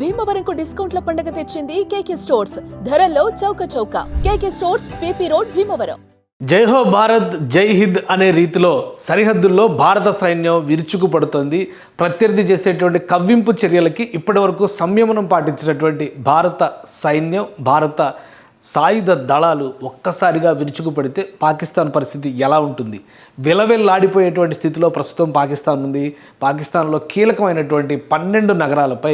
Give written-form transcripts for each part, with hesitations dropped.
భీమవరంకు డిస్కౌంట్ల పండుగ తెచ్చింది కేకే స్టోర్స్. ధరల్లో చౌక చౌక. కేకే స్టోర్స్, పీపీ రోడ్, భీమవరం. జై హో భారత్, జై హింద్ అనే రీతిలో సరిహద్దుల్లో భారత సైన్యం విరుచుకుపడుతోంది. ప్రత్యర్థి చేసేటువంటి కవ్వింపు చర్యలకి ఇప్పటివరకు సంయమనం పాటించినటువంటి భారత సైన్యం, భారత సాయుధ దళాలు ఒక్కసారిగా విరుచుకుపడితే పాకిస్తాన్ పరిస్థితి ఎలా ఉంటుంది? విలవెల్లాడిపోయేటువంటి స్థితిలో ప్రస్తుతం పాకిస్తాన్ ఉంది. పాకిస్తాన్లో కీలకమైనటువంటి 12 నగరాలపై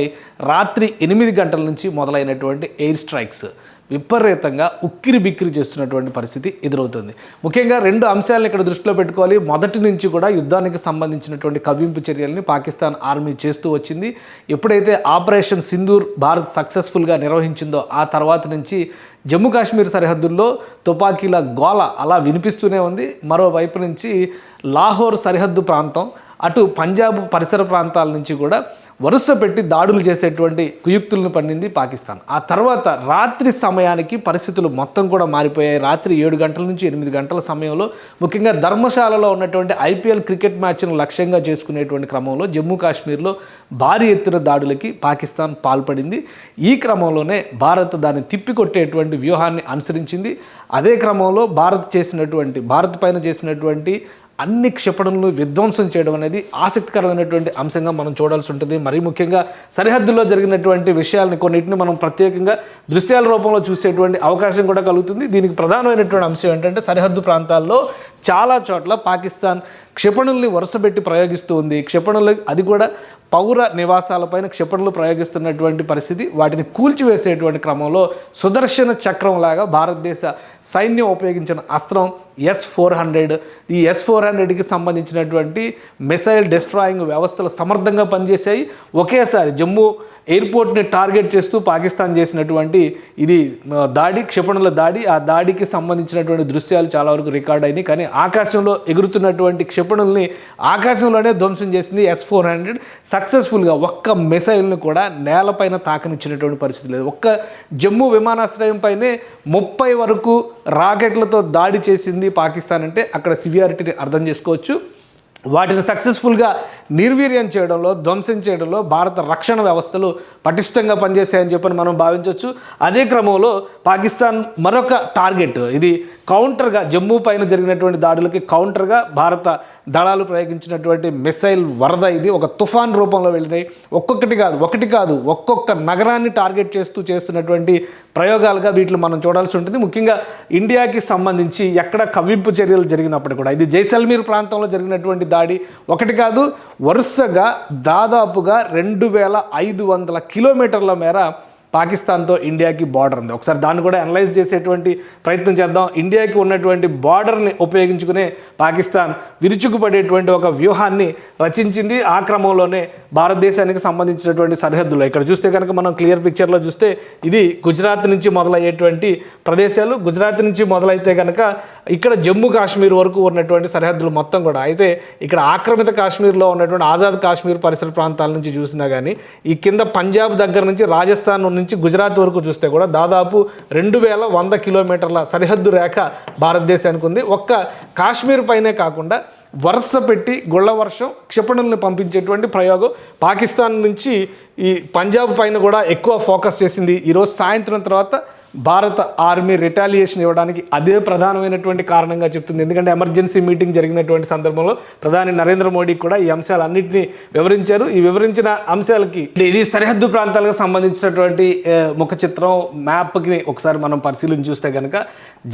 రాత్రి 8 గంటల నుంచి మొదలైనటువంటి ఎయిర్ స్ట్రైక్స్ విపరీతంగా ఉక్కిరి బిక్కిరి చేస్తున్నటువంటి పరిస్థితి ఎదురవుతుంది. ముఖ్యంగా 2 అంశాలను ఇక్కడ దృష్టిలో పెట్టుకోవాలి. మొదటి నుంచి కూడా యుద్ధానికి సంబంధించినటువంటి కవ్వింపు చర్యల్ని పాకిస్తాన్ ఆర్మీ చేస్తూ వచ్చింది. ఎప్పుడైతే ఆపరేషన్ సింధూర్ భారత్ సక్సెస్ఫుల్గా నిర్వహించిందో ఆ తర్వాత నుంచి జమ్మూ కాశ్మీర్ సరిహద్దుల్లో తుపాకీల గోల అలా వినిపిస్తూనే ఉంది. మరోవైపు నుంచి లాహోర్ సరిహద్దు ప్రాంతం, అటు పంజాబ్ పరిసర ప్రాంతాల నుంచి కూడా వరుస పెట్టి దాడులు చేసేటువంటి కుయుక్తులను పన్నింది పాకిస్తాన్. ఆ తర్వాత రాత్రి సమయానికి పరిస్థితులు మొత్తం కూడా మారిపోయాయి. రాత్రి 7 గంటల నుంచి 8 గంటల సమయంలో ముఖ్యంగా ధర్మశాలలో ఉన్నటువంటి ఐపీఎల్ క్రికెట్ మ్యాచ్ను లక్ష్యంగా చేసుకునేటువంటి క్రమంలో జమ్మూ కాశ్మీర్లో భారీ ఎత్తున దాడులకి పాకిస్తాన్ పాల్పడింది. ఈ క్రమంలోనే భారత్ దాన్ని తిప్పికొట్టేటువంటి వ్యూహాన్ని అనుసరించింది. అదే క్రమంలో భారత్ పైన చేసినటువంటి అన్ని క్షిపణులను విధ్వంసం చేయడం అనేది ఆసక్తికరమైనటువంటి అంశంగా మనం చూడాల్సి ఉంటుంది. మరీ ముఖ్యంగా సరిహద్దుల్లో జరిగినటువంటి విషయాలని కొన్నిటిని మనం ప్రత్యేకంగా దృశ్యాల రూపంలో చూసేటువంటి అవకాశం కూడా కలుగుతుంది. దీనికి ప్రధానమైనటువంటి అంశం ఏంటంటే సరిహద్దు ప్రాంతాల్లో చాలా చోట్ల పాకిస్తాన్ క్షిపణుల్ని వరుసపెట్టి ప్రయోగిస్తూ ఉంది. క్షిపణులు అది కూడా పౌర నివాసాలపైన క్షిపణులు ప్రయోగిస్తున్నటువంటి పరిస్థితి. వాటిని కూల్చివేసేటువంటి క్రమంలో సుదర్శన చక్రంలాగా భారతదేశ సైన్యం ఉపయోగించిన అస్త్రం S-400. ఈ S-400కి సంబంధించినటువంటి మిసైల్ డిస్ట్రాయింగ్ వ్యవస్థలు సమర్థంగా పనిచేశాయి. ఒకేసారి జమ్మూ ఎయిర్పోర్ట్ని టార్గెట్ చేస్తూ పాకిస్తాన్ చేసినటువంటి ఇది దాడి, క్షిపణుల దాడి, ఆ దాడికి సంబంధించినటువంటి దృశ్యాలు చాలా వరకు రికార్డ్ అయినాయి. కానీ ఆకాశంలో ఎగురుతున్నటువంటి క్షిపణుల్ని ఆకాశంలోనే ధ్వంసం చేసింది S-400 సక్సెస్ఫుల్గా. ఒక్క మిసైల్ని కూడా నేలపైన తాకనిచ్చినటువంటి పరిస్థితి లేదు. ఒక్క జమ్మూ విమానాశ్రయం పైనే 30 వరకు రాకెట్లతో దాడి చేసింది పాకిస్తాన్ అంటే అక్కడ సివియారిటీని అర్థం చేసుకోవచ్చు. వాటిని సక్సెస్ఫుల్గా నిర్వీర్యం చేయడంలో, ధ్వంసం చేయడంలో భారత రక్షణ వ్యవస్థలు పటిష్టంగా పనిచేశాయని చెప్పని మనం భావించవచ్చు. అదే క్రమంలో పాకిస్తాన్ మరొక టార్గెట్, ఇది కౌంటర్గా జమ్మూ పైన జరిగినటువంటి దాడులకి కౌంటర్గా భారత దళాలు ప్రయోగించినటువంటి మిసైల్ వరద. ఇది ఒక తుఫాన్ రూపంలో వెళ్ళినాయి. ఒకటి కాదు ఒక్కొక్క నగరాన్ని టార్గెట్ చేస్తున్నటువంటి ప్రయోగాలుగా వీటిని మనం చూడాల్సి ఉంటుంది. ముఖ్యంగా ఇండియాకి సంబంధించి ఎక్కడ కవ్వింపు చర్యలు జరిగినప్పుడు కూడా ఇది జైసల్మీర్ ప్రాంతంలో జరిగినటువంటి దాడి ఒకటి కాదు, వరుసగా దాదాపుగా 2500 కిలోమీటర్ల మేర పాకిస్తాన్తో ఇండియాకి బార్డర్ ఉంది. ఒకసారి దాన్ని కూడా అనలైజ్ చేసేటువంటి ప్రయత్నం చేద్దాం. ఇండియాకి ఉన్నటువంటి బార్డర్ని ఉపయోగించుకునే పాకిస్తాన్ విరుచుకుపడేటువంటి ఒక వ్యూహాన్ని రచించింది. ఆ క్రమంలోనే భారతదేశానికి సంబంధించినటువంటి సరిహద్దులో ఇక్కడ చూస్తే కనుక మనం క్లియర్ పిక్చర్లో చూస్తే ఇది గుజరాత్ నుంచి మొదలయ్యేటువంటి ప్రదేశాలు. గుజరాత్ నుంచి మొదలైతే కనుక ఇక్కడ జమ్మూ కాశ్మీర్ వరకు ఉన్నటువంటి సరిహద్దులు మొత్తం కూడా. అయితే ఇక్కడ ఆక్రమిత కాశ్మీర్లో ఉన్నటువంటి ఆజాద్ కాశ్మీర్ పరిసర ప్రాంతాల నుంచి చూసినా కానీ ఈ కింద పంజాబ్ దగ్గర నుంచి రాజస్థాన్ నుంచి గుజరాత్ వరకు చూస్తే కూడా దాదాపు 2100 కిలోమీటర్ల సరిహద్దు రేఖ భారతదేశానికి ఉంది. ఒక్క కాశ్మీర్ పైనే కాకుండా వరుస పెట్టి గుళ్ళ వర్షం క్షిపణుల్ని పంపించేటువంటి ప్రయోగం పాకిస్తాన్ నుంచి ఈ పంజాబ్ పైన కూడా ఎక్కువ ఫోకస్ చేసింది. ఈరోజు సాయంత్రం తర్వాత భారత ఆర్మీ రిటాలియేషన్ ఇవ్వడానికి అదే ప్రధానమైనటువంటి కారణంగా చెప్తుంది. ఎందుకంటే ఎమర్జెన్సీ మీటింగ్ జరిగినటువంటి సందర్భంలో ప్రధాని నరేంద్ర మోడీ కూడా ఈ అంశాలన్నింటినీ వివరించారు. ఈ వివరించిన అంశాలకి ఇది సరిహద్దు ప్రాంతాలకు సంబంధించినటువంటి ముఖ చిత్రం మ్యాప్కి ఒకసారి మనం పరిశీలించి చూస్తే కనుక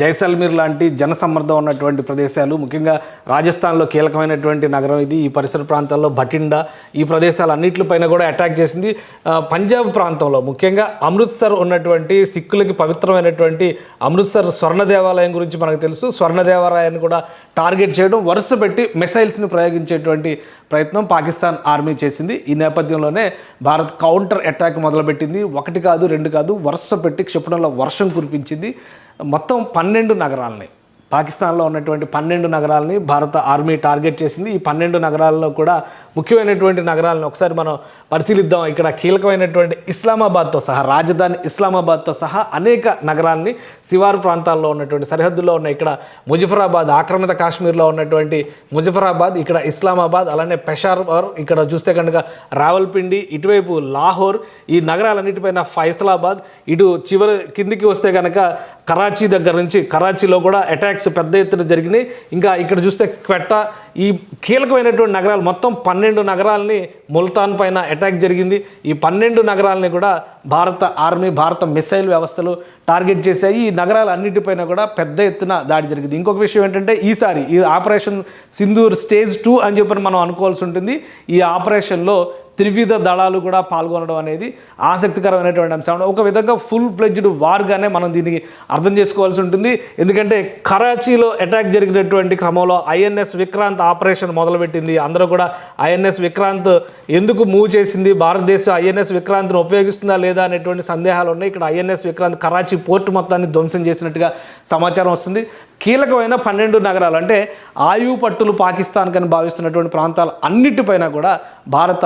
జైసల్మీర్ లాంటి జనసమ్మర్దం ఉన్నటువంటి ప్రదేశాలు, ముఖ్యంగా రాజస్థాన్లో కీలకమైనటువంటి నగరం ఇది. ఈ పరిసర ప్రాంతాల్లో భటిండా, ఈ ప్రదేశాలన్నింటిపైన కూడా అటాక్ చేసింది. పంజాబ్ ప్రాంతంలో ముఖ్యంగా అమృత్సర్ ఉన్నటువంటి సిక్కులకి పవిత్రమైనటువంటి అమృత్సర్ స్వర్ణ దేవాలయం గురించి మనకు తెలుసు. స్వర్ణ దేవాలయాన్ని కూడా టార్గెట్ చేయడం, వరుస పెట్టి మిసైల్స్ని ప్రయోగించేటువంటి ప్రయత్నం పాకిస్తాన్ ఆర్మీ చేసింది. ఈ నేపథ్యంలోనే భారత్ కౌంటర్ అటాక్ మొదలుపెట్టింది. 1 కాదు 2 కాదు వరుస పెట్టి క్షిపణుల వర్షం కురిపించింది. మొత్తం 12 నగరాలని పాకిస్తాన్లో ఉన్నటువంటి 12 నగరాలని భారత ఆర్మీ టార్గెట్ చేసింది. ఈ 12 నగరాల్లో కూడా ముఖ్యమైనటువంటి నగరాలను ఒకసారి మనం పరిశీలిద్దాం. ఇక్కడ కీలకమైనటువంటి ఇస్లామాబాద్తో సహా, రాజధాని ఇస్లామాబాద్తో సహా అనేక నగరాలని శివారు ప్రాంతాల్లో ఉన్నటువంటి సరిహద్దుల్లో ఉన్న ఇక్కడ ముజఫరాబాద్, ఆక్రమిత కాశ్మీర్లో ఉన్నటువంటి ముజఫరాబాద్, ఇక్కడ ఇస్లామాబాద్, అలానే పెషావర్, ఇక్కడ చూస్తే కనుక రావల్పిండి, ఇటువైపు లాహోర్, ఈ నగరాలన్నిటిపైన ఫైసలాబాద్, ఇటు చివరి కిందికి వస్తే కనుక కరాచీ దగ్గర నుంచి, కరాచీలో కూడా అటాక్స్ పెద్ద ఎత్తున జరిగినాయి. ఇంకా ఇక్కడ చూస్తే క్వెట్టా, ఈ కీలకమైనటువంటి నగరాలు మొత్తం 12 నగరాలని ముల్తాన్ పైన అటాక్ జరిగింది. ఈ 12 నగరాలని కూడా భారత ఆర్మీ, భారత మిసైల్ వ్యవస్థలు టార్గెట్ చేశాయి. ఈ నగరాలన్నిటిపైన కూడా పెద్ద ఎత్తున దాడి జరిగింది. ఇంకొక విషయం ఏంటంటే ఈసారి ఈ ఆపరేషన్ సింధూర్ స్టేజ్ 2 అని చెప్పి మనం అనుకోవాల్సి ఉంటుంది. ఈ ఆపరేషన్లో త్రివిధ దళాలు కూడా పాల్గొనడం అనేది ఆసక్తికరమైనటువంటి అంశం. ఒక విధంగా ఫుల్ ఫ్లెడ్జ్డ్ వార్గానే మనం దీనికి అర్థం చేసుకోవాల్సి ఉంటుంది. ఎందుకంటే కరాచీలో అటాక్ జరిగినటువంటి క్రమంలో ఐఎన్ఎస్ విక్రాంత్ ఆపరేషన్ మొదలుపెట్టింది. అందరూ కూడా ఐఎన్ఎస్ విక్రాంత్ ఎందుకు మూవ్ చేసింది, భారతదేశం ఐఎన్ఎస్ విక్రాంత్ను ఉపయోగిస్తుందా లేదా అనేటువంటి సందేహాలు ఉన్నాయి. ఇక్కడ ఐఎన్ఎస్ విక్రాంత్ కరాచీ పోర్టు మొత్తాన్ని ధ్వంసం చేసినట్టుగా సమాచారం వస్తుంది. కీలకమైన 12 నగరాలు అంటే ఆయువు పట్టులు పాకిస్తాన్ కని భావిస్తున్నటువంటి ప్రాంతాలు అన్నిటిపైన కూడా భారత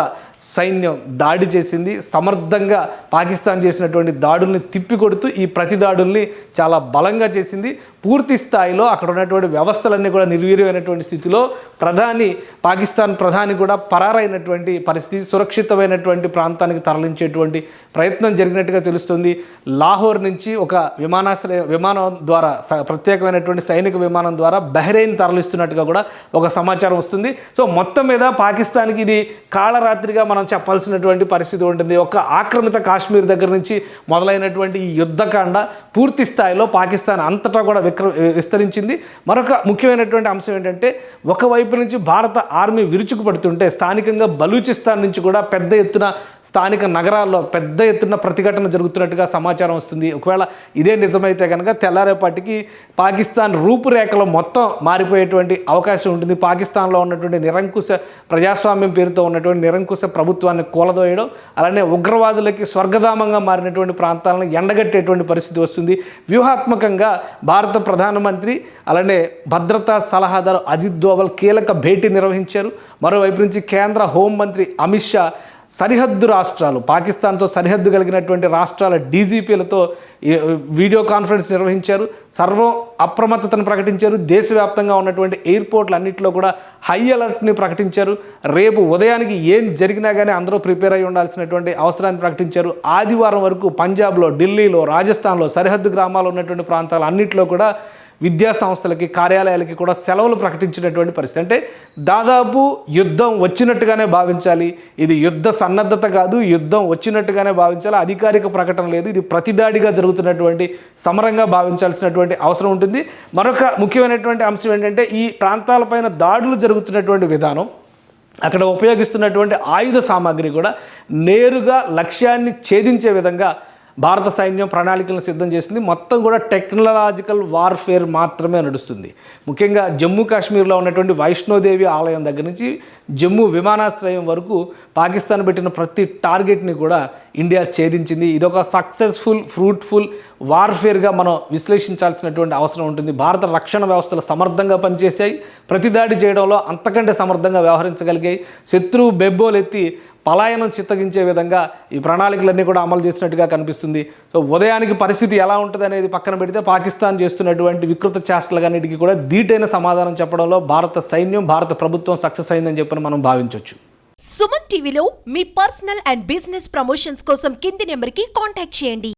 సైన్యం దాడి చేసింది. సమర్థంగా పాకిస్తాన్ చేసినటువంటి దాడుల్ని తిప్పికొడుతూ ఈ ప్రతి దాడుల్ని చాలా బలంగా చేసింది. పూర్తి స్థాయిలో అక్కడ ఉన్నటువంటి వ్యవస్థలన్నీ కూడా నిర్వీర్యమైనటువంటి స్థితిలో పాకిస్తాన్ ప్రధాని కూడా పరారైనటువంటి పరిస్థితి, సురక్షితమైనటువంటి ప్రాంతానికి తరలించేటువంటి ప్రయత్నం జరిగినట్టుగా తెలుస్తుంది. లాహోర్ నుంచి ఒక విమానం ద్వారా, ప్రత్యేకమైనటువంటి సైనిక విమానం ద్వారా బహ్రెయిన్ తరలిస్తున్నట్టుగా కూడా ఒక సమాచారం వస్తుంది. సో మొత్తం మీద పాకిస్తాన్కి ఇది కాళరాత్రిగా మనం చెప్పాల్సినటువంటి పరిస్థితి ఉంటుంది. ఒక ఆక్రమిత కాశ్మీర్ దగ్గర నుంచి మొదలైనటువంటి ఈ యుద్ధకాండ పూర్తి స్థాయిలో పాకిస్తాన్ అంతటా కూడా విస్తరించింది. మరొక ముఖ్యమైనటువంటి అంశం ఏంటంటే ఒకవైపు నుంచి భారత ఆర్మీ విరుచుకుపడుతుంటే స్థానికంగా బలూచిస్తాన్ నుంచి కూడా పెద్ద ఎత్తున స్థానిక నగరాల్లో పెద్ద ఎత్తున ప్రతిఘటన జరుగుతున్నట్టుగా సమాచారం వస్తుంది. ఒకవేళ ఇదే నిజమైతే కనుక తెల్లారేపాటికి పాకిస్తాన్ రూపురేఖలో మొత్తం మారిపోయేటువంటి అవకాశం ఉంటుంది. పాకిస్తాన్లో ఉన్నటువంటి నిరంకుశ ప్రజాస్వామ్యం పేరుతో ఉన్నటువంటి నిరంకుశ ప్రభుత్వాన్ని కూలదోయడం, అలానే ఉగ్రవాదులకి స్వర్గధామంగా మారినటువంటి ప్రాంతాలను ఎండగట్టేటువంటి పరిస్థితి వస్తుంది. వ్యూహాత్మకంగా భారత ప్రధానమంత్రి అలానే భద్రతా సలహాదారు అజిత్ దోవల్ కీలక భేటీ నిర్వహించారు. మరోవైపు నుంచి కేంద్ర హోంమంత్రి అమిత్ షా సరిహద్దు రాష్ట్రాలు, పాకిస్తాన్తో సరిహద్దు కలిగినటువంటి రాష్ట్రాల డీజీపీలతో వీడియో కాన్ఫరెన్స్ నిర్వహించారు. సర్వం అప్రమత్తతను ప్రకటించారు. దేశవ్యాప్తంగా ఉన్నటువంటి ఎయిర్పోర్ట్లు అన్నింటిలో కూడా హై అలర్ట్ని ప్రకటించారు. రేపు ఉదయానికి ఏం జరిగినా కానీ అందరూ ప్రిపేర్ అయి ఉండాల్సినటువంటి అవసరాన్ని ప్రకటించారు. ఆదివారం వరకు పంజాబ్లో, ఢిల్లీలో, రాజస్థాన్లో, సరిహద్దు గ్రామాలు ఉన్నటువంటి ప్రాంతాలు అన్నింటిలో కూడా విద్యా సంస్థలకి, కార్యాలయాలకి కూడా సెలవులు ప్రకటించినటువంటి పరిస్థితి. అంటే దాదాపు యుద్ధం వచ్చినట్టుగానే భావించాలి. ఇది యుద్ధ సన్నద్ధత కాదు, యుద్ధం వచ్చినట్టుగానే భావించాలి. అధికారిక ప్రకటన లేదు. ఇది ప్రతిదాడిగా జరుగుతున్నటువంటి సమరంగా భావించాల్సినటువంటి అవసరం ఉంటుంది. మరొక ముఖ్యమైనటువంటి అంశం ఏంటంటే ఈ ప్రాంతాలపైన దాడులు జరుగుతున్నటువంటి విధానం, అక్కడ ఉపయోగిస్తున్నటువంటి ఆయుధ సామాగ్రి కూడా నేరుగా లక్ష్యాన్ని ఛేదించే విధంగా భారత సైన్యం ప్రణాళికలను సిద్ధం చేసింది. మొత్తం కూడా టెక్నాలజికల్ వార్ఫేర్ మాత్రమే నడుస్తుంది. ముఖ్యంగా జమ్మూ కాశ్మీర్లో ఉన్నటువంటి వైష్ణోదేవి ఆలయం దగ్గర నుంచి జమ్మూ విమానాశ్రయం వరకు పాకిస్తాన్ పెట్టిన ప్రతి టార్గెట్ని కూడా ఇండియా ఛేదించింది. ఇదొక సక్సెస్ఫుల్, ఫ్రూట్ఫుల్ వార్ఫేర్గా మనం విశ్లేషించాల్సినటువంటి అవసరం ఉంటుంది. భారత రక్షణ వ్యవస్థలు సమర్థంగా పనిచేశాయి. ప్రతిదాడి చేయడంలో అంతకంటే సమర్థంగా వ్యవహరించగలిగాయి. శత్రువు బెబ్బోలెత్తి పలాయనం చిత్తగించే విధంగా ఈ ప్రణాళికలన్నీ కూడా అమలు చేసినట్టుగా కనిపిస్తుంది. సో ఉదయానికి పరిస్థితి ఎలా ఉంటుంది అనేది పక్కన పెడితే పాకిస్తాన్ చేస్తున్నటువంటి వికృత చేష్టలన్నిటికీ కూడా ధీటైన సమాధానం చెప్పడంలో భారత సైన్యం, భారత ప్రభుత్వం సక్సెస్ అయిందని చెప్పని మనం భావించవచ్చు. సుమన్ టీవీలో మీ పర్సనల్ అండ్ బిజినెస్ ప్రమోషన్స్ కోసం కింది నెంబర్కి కాంటాక్ట్ చేయండి.